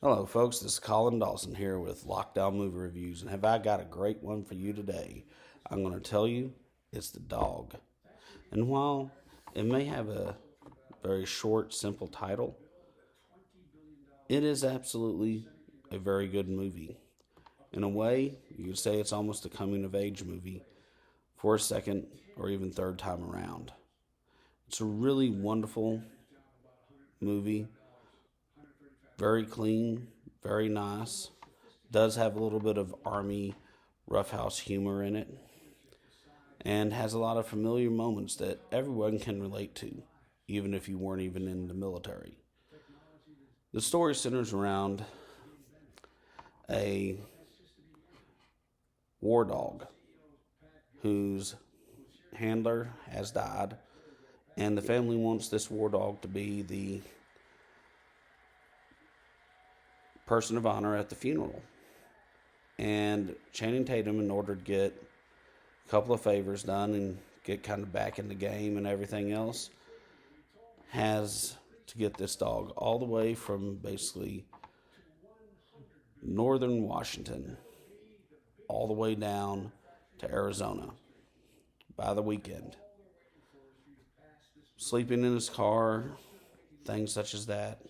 Hello, folks. This is Colin Dawson here with Lockdown Movie Reviews, and have I got a great one for you today? I'm going to tell you it's The Dog. And while it may have a very short, simple title, it is absolutely a very good movie. In a way, you could say it's almost a coming of age movie for a second or even third time around. It's a really wonderful movie, very clean, very nice. Does have a little bit of army roughhouse humor in it, and has a lot of familiar moments that everyone can relate to, even if you weren't even in the military. The story centers around a war dog whose handler has died, and the family wants this war dog to be the person of honor at the funeral. And Channing Tatum, in order to get a couple of favors done and get kind of back in the game and everything else, has to get this dog all the way from basically northern Washington all the way down to Arizona by the weekend. Sleeping in his car, things such as that.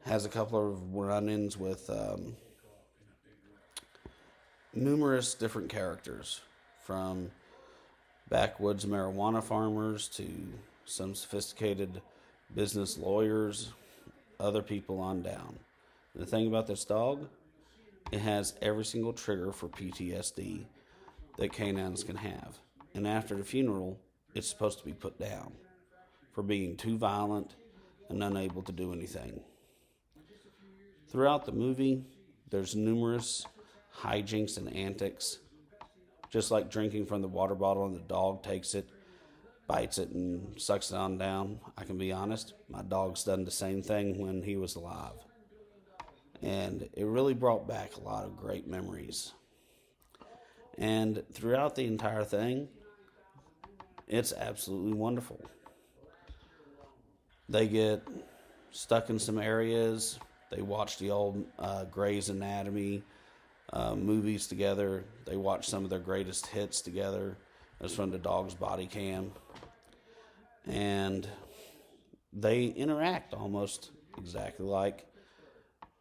Has a couple of run-ins with numerous different characters, from backwoods marijuana farmers to some sophisticated business lawyers, other people on down. The thing about this dog, it has every single trigger for PTSD that canines can have. And after the funeral, it's supposed to be put down for being too violent and unable to do anything. Throughout the movie, there's numerous hijinks and antics, just like drinking from the water bottle and the dog takes it, bites it, and sucks it on down. I can be honest, my dog's done the same thing when he was alive. And it really brought back a lot of great memories. And throughout the entire thing, it's absolutely wonderful. They get stuck in some areas. They watch the old Grey's Anatomy movies together. They watch some of their greatest hits together. That's from the dog's body cam. And they interact almost exactly like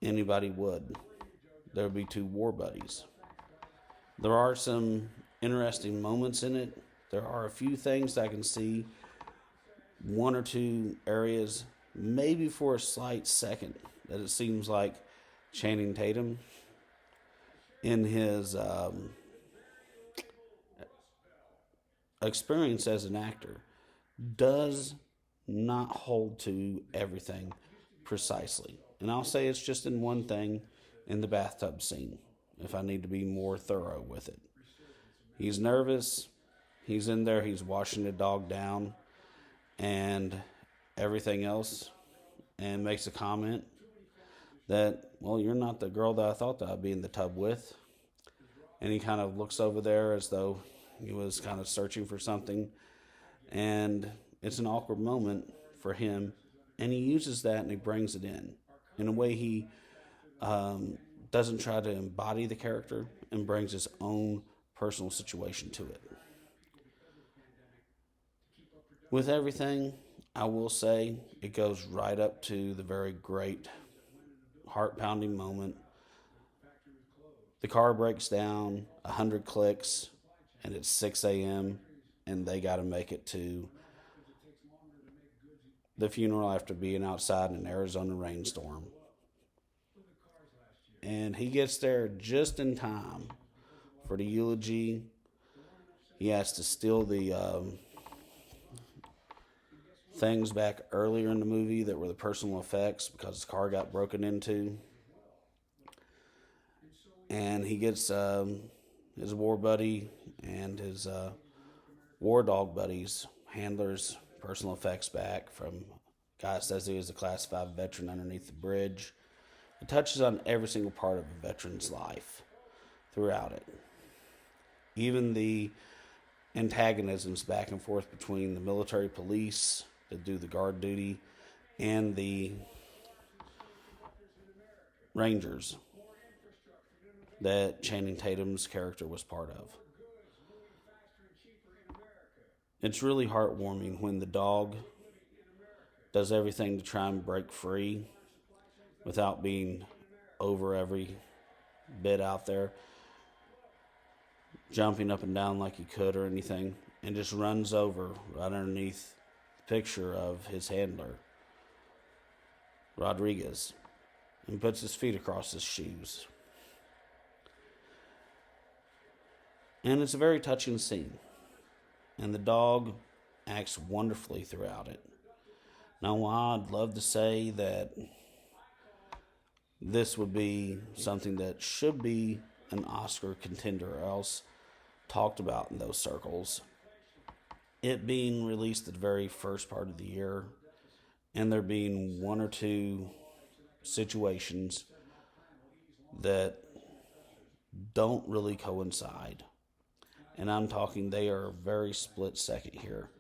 anybody would. There would be two war buddies. There are some interesting moments in it. There are a few things that I can see, one or two areas, maybe for a slight second, that it seems like Channing Tatum, in his experience as an actor, does not hold to everything precisely. And I'll say it's just in one thing, in the bathtub scene, if I need to be more thorough with it. He's nervous. He's in there. He's washing the dog down and everything else, and makes a comment that, well, you're not the girl that I thought that I'd be in the tub with. And he kind of looks over there as though he was kind of searching for something. And it's an awkward moment for him. And he uses that and he brings it in. In a way, he doesn't try to embody the character and brings his own personal situation to it. With everything, I will say it goes right up to the very great heart-pounding moment. The car breaks down, 100 clicks, and it's 6 a.m., and they got to make it to the funeral after being outside in an Arizona rainstorm. And he gets there just in time for the eulogy. He has to steal the things back earlier in the movie that were the personal effects because his car got broken into. And he gets his war buddy and his war dog buddies, handlers, personal effects back from a guy that says he was a Class 5 veteran underneath the bridge. It touches on every single part of a veteran's life throughout it. Even the antagonisms back and forth between the military police that do the guard duty and the Rangers that Channing Tatum's character was part of. It's really heartwarming when the dog does everything to try and break free without being over every bit out there, jumping up and down like he could or anything, and just runs over right underneath the picture of his handler, Rodriguez, and puts his feet across his shoes. And it's a very touching scene. And the dog acts wonderfully throughout it. Now, I'd love to say that this would be something that should be an Oscar contender or else talked about in those circles. It being released at the very first part of the year, and there being one or two situations that don't really coincide. And I'm talking they are very split second here.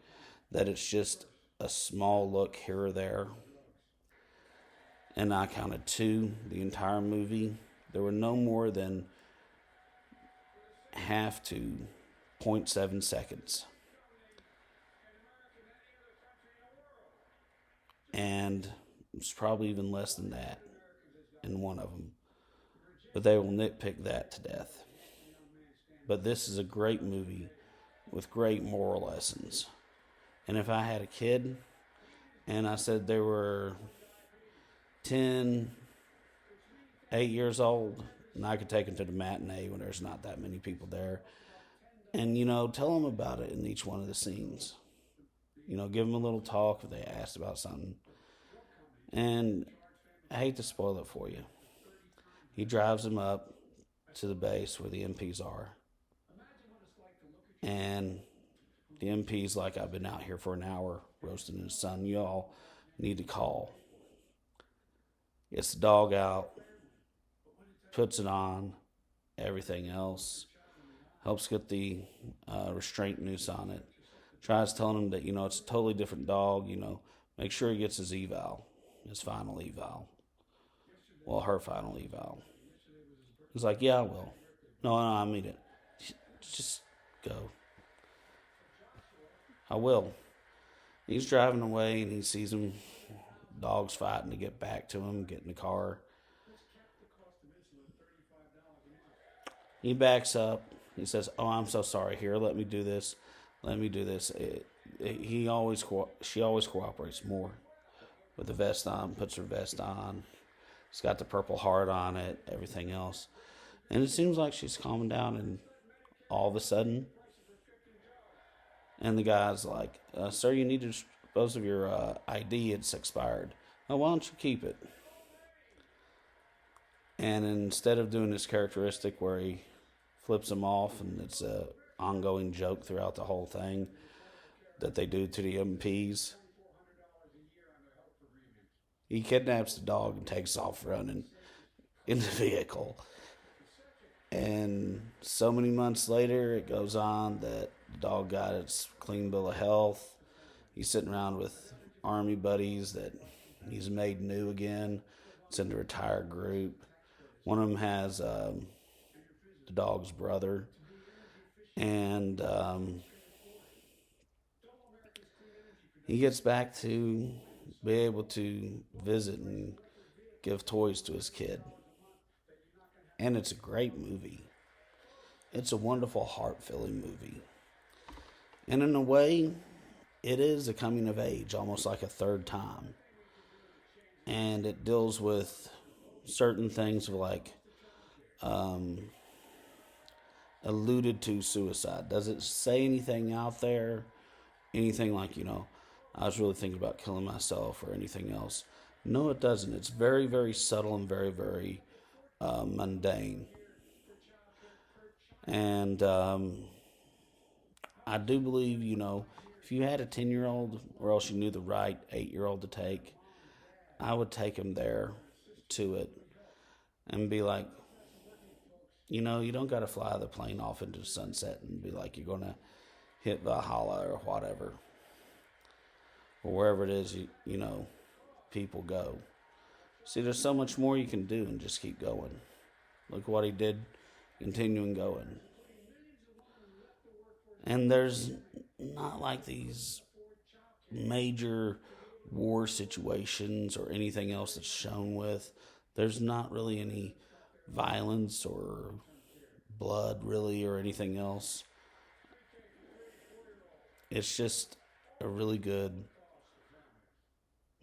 That it's just a small look here or there. And I counted two the entire movie. There were no more than half to 0.7 seconds. And it's probably even less than that in one of them. But they will nitpick that to death. But this is a great movie with great moral lessons. And if I had a kid and I said they were 10, 8 years old, and I could take them to the matinee when there's not that many people there, and, tell them about it in each one of the scenes. Give them a little talk if they asked about something. And I hate to spoil it for you. He drives them up to the base where the MPs are. And the MP's like, I've been out here for an hour roasting in the sun. Y'all need to call. Gets the dog out, puts it on, everything else. Helps get the restraint noose on it. Tries telling him that, it's a totally different dog. Make sure he gets his eval, his final eval. Well, her final eval. He's like, yeah, I will. No, I mean it. Just go. I will. He's driving away and he sees him, dogs fighting to get back to him, get in the car. He backs up. He says, oh, I'm so sorry. Here, let me do this. She always cooperates more with the vest on, puts her vest on. It's got the Purple Heart on it, everything else. And it seems like she's calming down, and all of a sudden, and the guy's like, sir, you need to dispose of your ID. It's expired. Oh, why don't you keep it? And instead of doing this characteristic where he flips him off, and it's a ongoing joke throughout the whole thing that they do to the MPs, he kidnaps the dog and takes off running in the vehicle. And so many months later, it goes on that the dog got its clean bill of health. He's sitting around with army buddies that he's made new again. It's in the retired group. One of them has the dog's brother. And he gets back to be able to visit and give toys to his kid. And it's a great movie. It's a wonderful, heart-filling movie. And in a way, it is a coming of age, almost like a third time. And it deals with certain things like alluded to suicide. Does it say anything out there? Anything like, I was really thinking about killing myself or anything else? No, it doesn't. It's very, very subtle and very, very mundane. And I do believe, if you had a 10-year-old or else you knew the right 8-year-old to take, I would take him there to it and be like, you don't got to fly the plane off into the sunset and be like you're going to hit Valhalla or whatever. Or wherever it is, people go. See, there's so much more you can do and just keep going. Look what he did, continuing going. And there's not like these major war situations or anything else that's shown with. There's not really any violence or blood, really, or anything else. It's just a really good,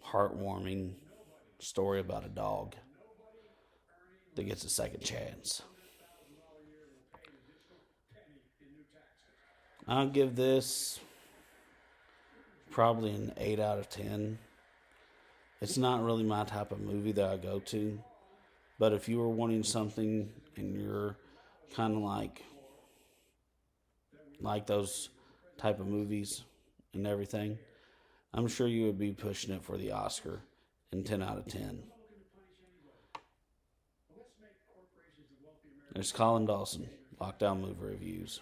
heartwarming story about a dog that gets a second chance. I'll give this probably an 8 out of 10. It's not really my type of movie that I go to, but if you were wanting something and you're kind of like those type of movies and everything, I'm sure you would be pushing it for the Oscar in 10 out of 10. There's Colin Dawson, Lockdown Movie Reviews.